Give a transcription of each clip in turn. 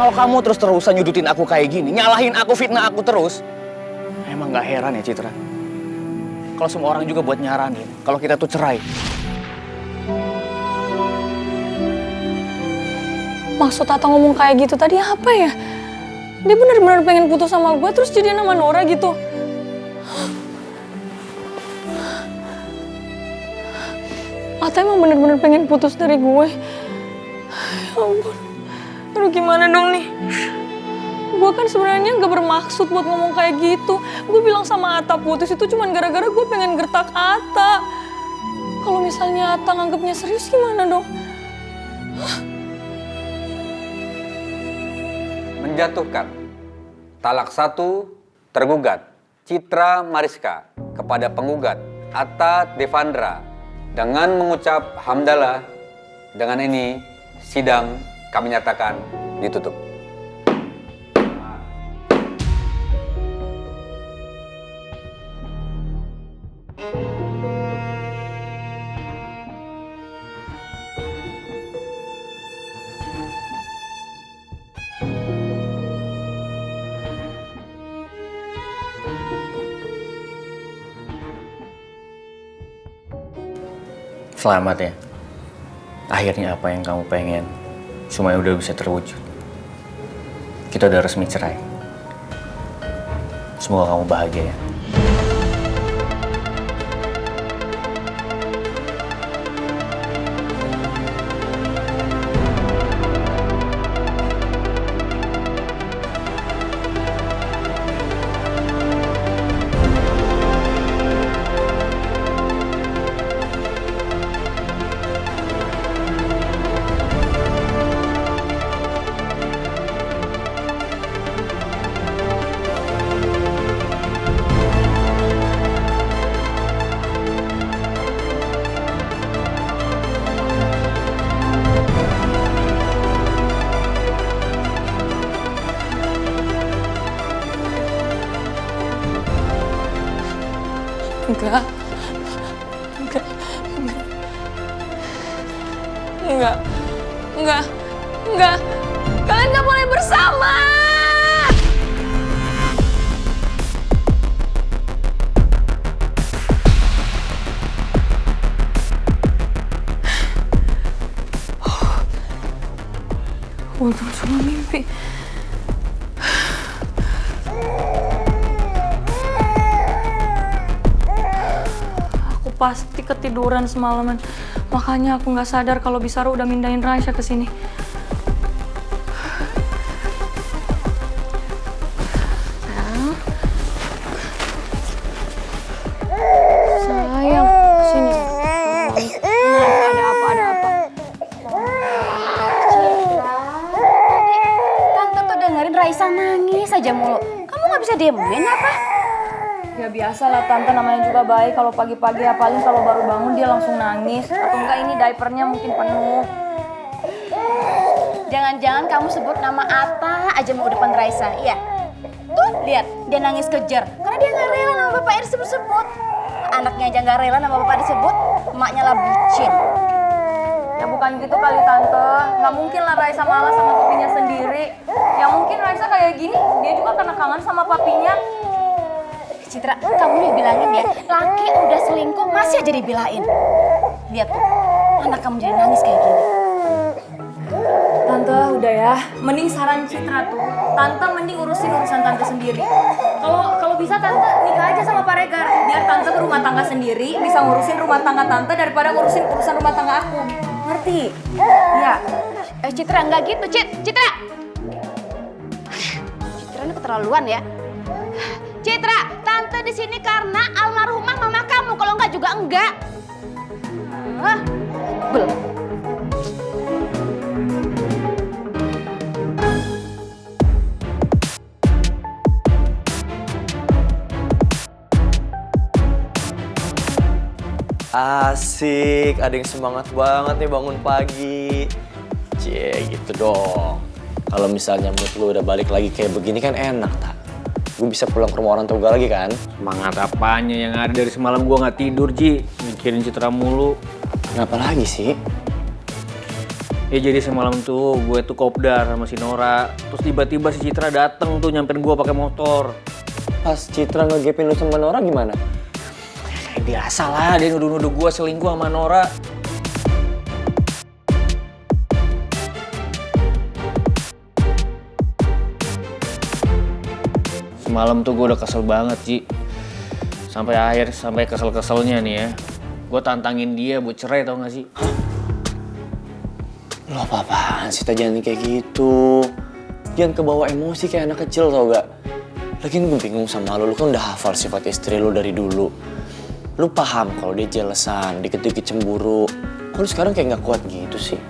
Kalau kamu terus-terusan nyudutin aku kayak gini, nyalahin aku, fitnah aku terus, emang gak heran ya Citra. Kalau semua orang juga buat nyaranin, kalau kita tuh cerai. Maksud Tata ngomong kayak gitu tadi apa ya? Dia benar-benar pengen putus sama gue terus jadian sama Nora gitu. Tata emang benar-benar pengen putus dari gue. Ya ampun. Aduh gimana dong nih? Gue kan sebenarnya gak bermaksud buat ngomong kayak gitu. Gue bilang sama Atta putus itu cuma gara-gara gue pengen gertak Atta. Kalau misalnya Atta nganggapnya serius gimana dong? Menjatuhkan talak 1 tergugat Citra Mariska kepada penggugat Atta Devandra dengan mengucap hamdalah. Dengan ini sidang kami nyatakan ditutup. Selamat ya. Akhirnya apa yang kamu pengen, semuanya udah bisa terwujud. Kita udah resmi cerai. Semoga kamu bahagia ya. Enggak. Kalian gak boleh bersama. Untung cuma mimpi. Aku pasti ketiduran semalaman. Makanya aku nggak sadar kalau Bisara udah mindahin Raisya ke sini. Sayang, sini. Ada apa? Tante tuh dengerin Raisa nangis aja mulu. Kamu nggak bisa diemin apa? Ya biasa lah Tante, namanya juga baik. Kalau pagi-pagi ya paling kalau baru bangun dia langsung nangis. Atau enggak ini diapernya mungkin penuh. Jangan-jangan kamu sebut nama Atta aja mau depan Raisa, iya? Tuh, lihat, dia nangis kejer. Karena dia nggak rela nama bapaknya disebut-sebut. Anaknya aja nggak rela nama bapak disebut, emaknya lah bucin. Ya bukan gitu kali Tante. Nggak mungkin lah Raisa malas sama papinya sendiri. Ya mungkin Raisa kayak gini, dia juga karena kangen sama papinya. Citra, kamu nih bilangin ya, laki udah selingkuh masih aja dibelain. Lihat tuh, anak kamu jadi nangis kayak gini. Tante udah ya, mending saran Citra tuh, Tante mending urusin urusan Tante sendiri. Kalau bisa Tante nikah aja sama Pak Regar, biar Tante berumah tangga sendiri, bisa ngurusin rumah tangga Tante daripada ngurusin urusan rumah tangga aku. Ngerti? Iya. Citra, enggak gitu, Citra! Citra ini keterlaluan ya. Citra, Tante di sini karena almarhumah mama kamu, kalau enggak juga enggak. Belum. Asik, ada yang semangat banget nih bangun pagi. Cie, gitu dong. Kalau misalnya mood lu udah balik lagi kayak begini kan enak, tak? Gue bisa pulang ke rumah orang tua gue lagi kan? Semangat apanya, yang ada dari semalam gue nggak tidur, Ji. Mikirin Citra mulu. Kenapa lagi sih? Ya jadi semalam tuh gue tuh kopdar sama si Nora. Terus tiba-tiba si Citra dateng tuh nyamperin gue pakai motor. Pas Citra ngegepin lu sama Nora gimana? Kayak biasa lah, dia nuduh-nuduh gue selingkuh sama Nora. Semalam tuh gue udah kesel banget, Ci. Sampai kesel-keselnya nih ya. Gue tantangin dia buat cerai, tau gak sih? Lo apa-apaan sih, jangan kayak gitu. Jangan kebawa emosi kayak anak kecil, tau gak? Lagian gue bingung sama lo kan udah hafal sifat istri lo dari dulu. Lo paham kalau dia jelesan, dikit-dikit cemburu. Kok lo sekarang kayak gak kuat gitu sih?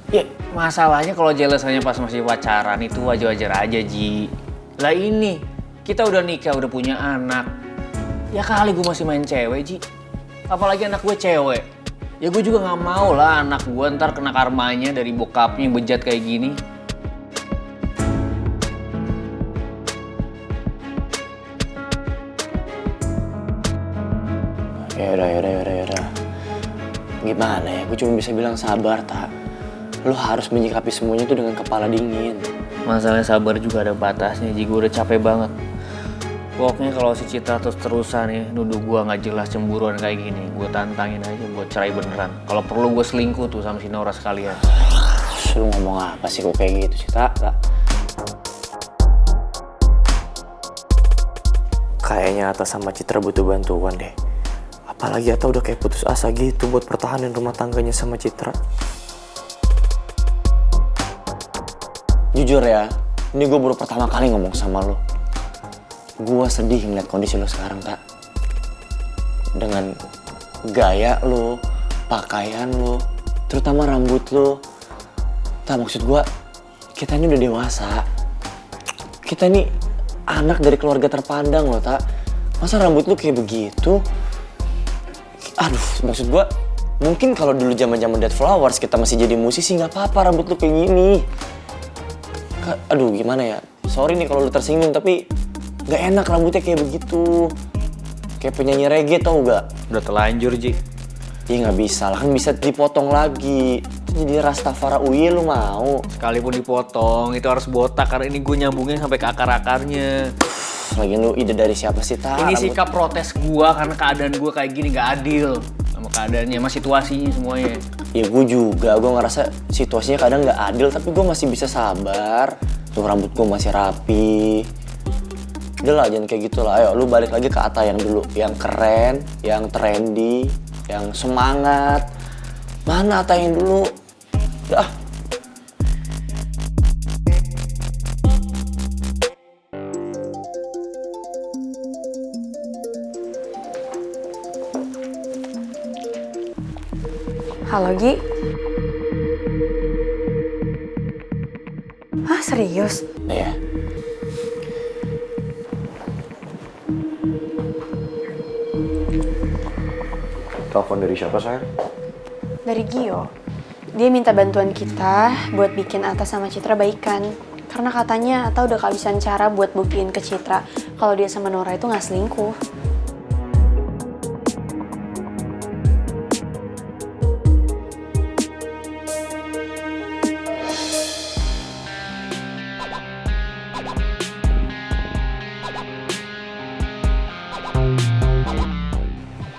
Ya, masalahnya kalau jealousannya pas masih pacaran itu wajar-wajar aja, Ji. Lah ini, kita udah nikah, udah punya anak. Ya kali gue masih main cewek, Ji. Apalagi anak gue cewek. Ya gue juga gak mau lah anak gue ntar kena karmanya dari bokapnya yang bejat kayak gini. Yaudah. Gimana ya, gue cuma bisa bilang sabar, tak. Lo harus menyikapi semuanya tuh dengan kepala dingin. Masalahnya sabar juga ada batasnya, Ji. Gue udah capek banget. Pokoknya kalau si Citra terus-terusan nih nuduh gue gak jelas cemburuan kayak gini, gue tantangin aja buat cerai beneran. Kalau perlu gue selingkuh tuh sama si Nora sekalian. Lu ngomong apa sih kok kayak gitu sih, tak? Kayaknya Atta sama Citra butuh bantuan deh. Apalagi Atta udah kayak putus asa gitu buat pertahanin rumah tangganya sama Citra. Jujur ya, ini gue baru pertama kali ngomong sama lo. Gue sedih ngeliat kondisi lo sekarang, tak. Dengan gaya lo, pakaian lo, terutama rambut lo. Tak, maksud gue, kita ini udah dewasa. Kita ini anak dari keluarga terpandang lo, tak. Masa rambut lo kayak begitu? Aduh, maksud gue, mungkin kalau dulu zaman-zaman Dead Flowers kita masih jadi musisi nggak apa-apa rambut lo kayak gini. Aduh, gimana ya? Sorry nih kalau lo tersinggung, tapi gak enak rambutnya kayak begitu. Kayak penyanyi reggae, tau gak? Udah telanjur, Ji. Ya gak bisa lah, kan bisa dipotong lagi. Itu jadi Rastafara Uye, lu mau? Sekalipun dipotong, itu harus botak karena ini gue nyambungnya sampai ke akar-akarnya. Lagian lu ide dari siapa sih, tak? Ini sikap protes gue karena keadaan gue kayak gini gak adil. Sama keadaannya, sama situasinya semuanya. Ya gue juga, gue ngerasa situasinya kadang gak adil, tapi gue masih bisa sabar. Tuh rambut gue masih rapi. Udah lah, jangan kayak gitu lah. Ayo, lu balik lagi ke Atta yang dulu. Yang keren, yang trendy, yang semangat. Mana Atta yang dulu? Udah. Halo, Gi. Hah, serius? Iya. Telepon dari siapa, sayang? Dari Gio. Dia minta bantuan kita buat bikin Atta sama Citra baikan. Karena katanya Atta udah kehabisan cara buat buktiin ke Citra kalau dia sama Nora itu nggak selingkuh.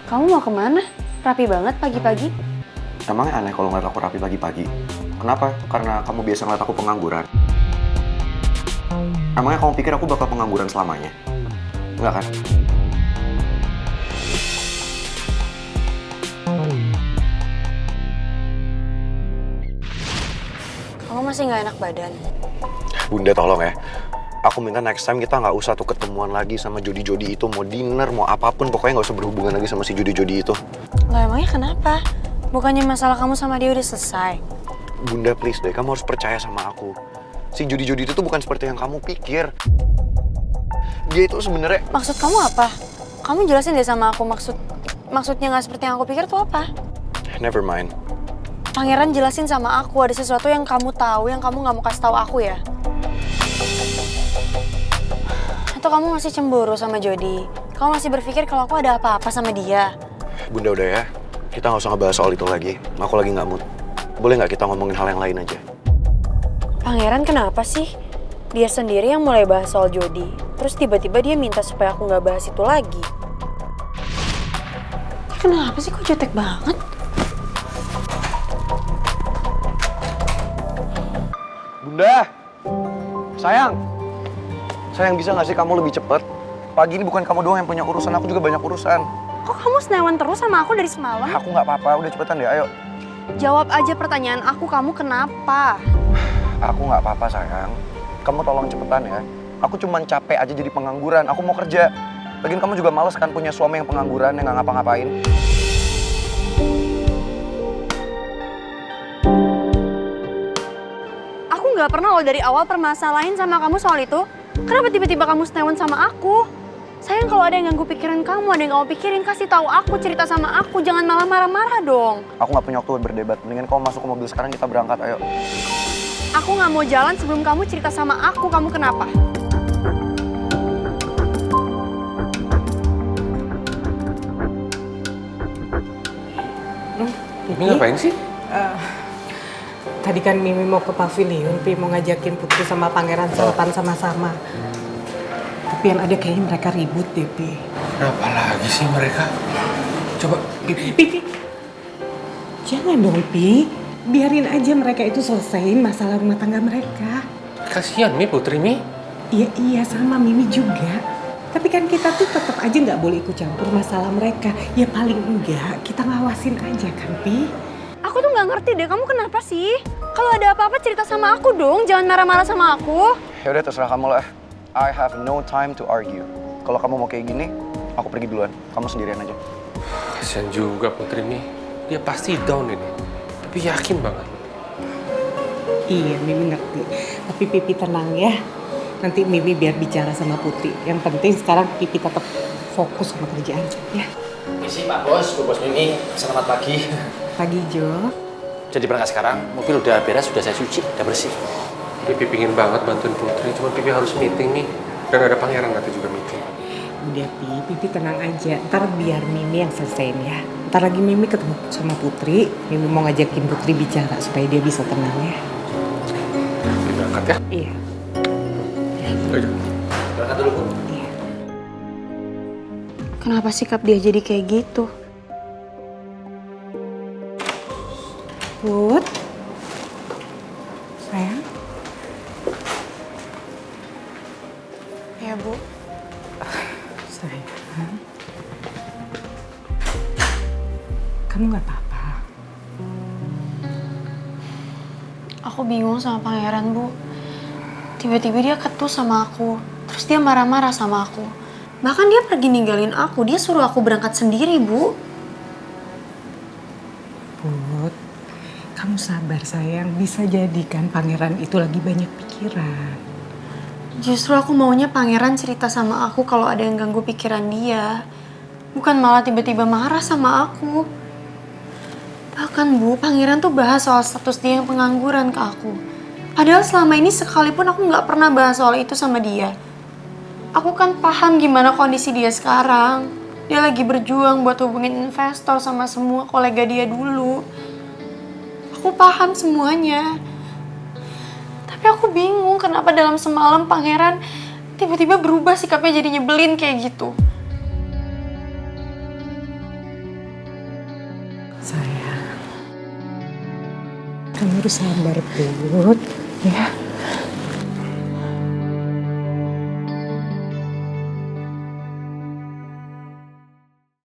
Kamu mau kemana? Rapi banget pagi-pagi. Emangnya aneh kalau ngeliat aku rapi pagi-pagi? Kenapa? Karena kamu biasa ngeliat aku pengangguran? Emangnya kamu pikir aku bakal pengangguran selamanya? Enggak kan? Kamu masih nggak enak badan? Bunda tolong ya. Aku minta next time kita nggak usah tuh ketemuan lagi sama jodi-jodi itu. Mau dinner, mau apapun. Pokoknya nggak usah berhubungan lagi sama si jodi-jodi itu. Lah emangnya kenapa? Bukannya masalah kamu sama dia udah selesai? Bunda please deh, kamu harus percaya sama aku. Si jodi-jodi itu tuh bukan seperti yang kamu pikir. Dia itu sebenarnya... Maksud kamu apa? Kamu jelasin deh sama aku maksudnya nggak seperti yang aku pikir tuh apa? Never mind. Pangeran jelasin sama aku ada sesuatu yang kamu tahu yang kamu nggak mau kasih tahu aku ya? Atau kamu masih cemburu sama Jody? Kamu masih berpikir kalau aku ada apa-apa sama dia? Bunda udah ya, kita nggak usah ngebahas soal itu lagi. Aku lagi nggak mood. Boleh nggak kita ngomongin hal yang lain aja? Pangeran kenapa sih? Dia sendiri yang mulai bahas soal Jody. Terus tiba-tiba dia minta supaya aku nggak bahas itu lagi. Kenapa sih kok jutek banget? Bunda! Sayang! Sayang, bisa nggak sih kamu lebih cepet? Pagi ini bukan kamu doang yang punya urusan, aku juga banyak urusan. Kok kamu senewan terus sama aku dari semalam? Aku nggak apa-apa, udah cepetan deh, ayo. Jawab aja pertanyaan aku, kamu kenapa? Aku nggak apa-apa sayang. Kamu tolong cepetan ya. Aku cuman capek aja jadi pengangguran, aku mau kerja. Lagian kamu juga males kan punya suami yang pengangguran yang nggak ngapa-ngapain. Aku nggak pernah loh dari awal permasalahin sama kamu soal itu. Kenapa tiba-tiba kamu senewan sama aku? Sayang, kalau ada yang ganggu pikiran kamu, ada yang kamu pikirin, kasih tahu aku, cerita sama aku. Jangan malah marah-marah dong. Aku nggak punya waktu buat berdebat. Mendingan kamu masuk ke mobil sekarang, kita berangkat, ayo. Aku nggak mau jalan sebelum kamu cerita sama aku, kamu kenapa? Mimi ngapain sih? Tadi kan Mimi mau ke pavilion, Pi mau ngajakin Putri sama Pangeran sarapan sama-sama. Tapi yang ada kayaknya mereka ribut deh, Pi. Kenapa lagi sih mereka? Coba, Pi. Jangan dong, Pi. Biarin aja mereka itu selesaiin masalah rumah tangga mereka. kasihan Mi, Putri Mi. Iya, sama Mimi juga. Tapi kan kita tuh tetap aja nggak boleh ikut campur masalah mereka. Ya paling enggak, kita ngawasin aja kan, Pi. Aku tuh nggak ngerti deh, kamu kenapa sih? Kalau ada apa-apa cerita sama aku dong, jangan marah-marah sama aku. Ya udah terserah kamu lah. I have no time to argue. Kalau kamu mau kayak gini, aku pergi duluan. Kamu sendirian aja. Kasihan juga Putri Mi. Dia pasti down ini. Tapi yakin banget. Iya, Mimi ngerti. Tapi Pipi tenang ya. Nanti Mimi biar bicara sama Putri. Yang penting sekarang Pipi tetap fokus sama kerjaan, ya. Misi Pak Bos, Bu Bos Mimi. Selamat pagi. Pagi, Jo. Jadi berangkat sekarang, mobil udah beres, sudah saya cuci, udah bersih. Pipi pingin banget bantuin Putri. Cuma Pipi harus meeting nih. Dan ada pangeran nanti juga meeting. Udah, Pipi tenang aja. Ntar biar Mimi yang selesaiin ya. Ntar lagi Mimi ketemu sama Putri. Mimi mau ngajakin Putri bicara supaya dia bisa tenang ya. Pipi berangkat ya? Iya. Ayo. Berangkat dulu, Bu. Iya. Kenapa sikap dia jadi kayak gitu? Put. Sayang. Ya, Bu. Sayang. Kamu nggak apa-apa? Aku bingung sama pangeran, Bu. Tiba-tiba dia ketus sama aku. Terus dia marah-marah sama aku. Bahkan dia pergi ninggalin aku. Dia suruh aku berangkat sendiri, Bu. Put, kamu sabar sayang. Bisa jadi kan pangeran itu lagi banyak pikiran. Justru aku maunya pangeran cerita sama aku kalau ada yang ganggu pikiran dia. Bukan malah tiba-tiba marah sama aku. Bahkan, Bu, pangeran tuh bahas soal status dia yang pengangguran ke aku. Padahal selama ini sekalipun aku nggak pernah bahas soal itu sama dia. Aku kan paham gimana kondisi dia sekarang. Dia lagi berjuang buat hubungin investor sama semua kolega dia dulu. Aku paham semuanya. Tapi aku bingung kenapa dalam semalam pangeran tiba-tiba berubah sikapnya jadi nyebelin kayak gitu. Sayang, kamu harus sabar, Put. Ya.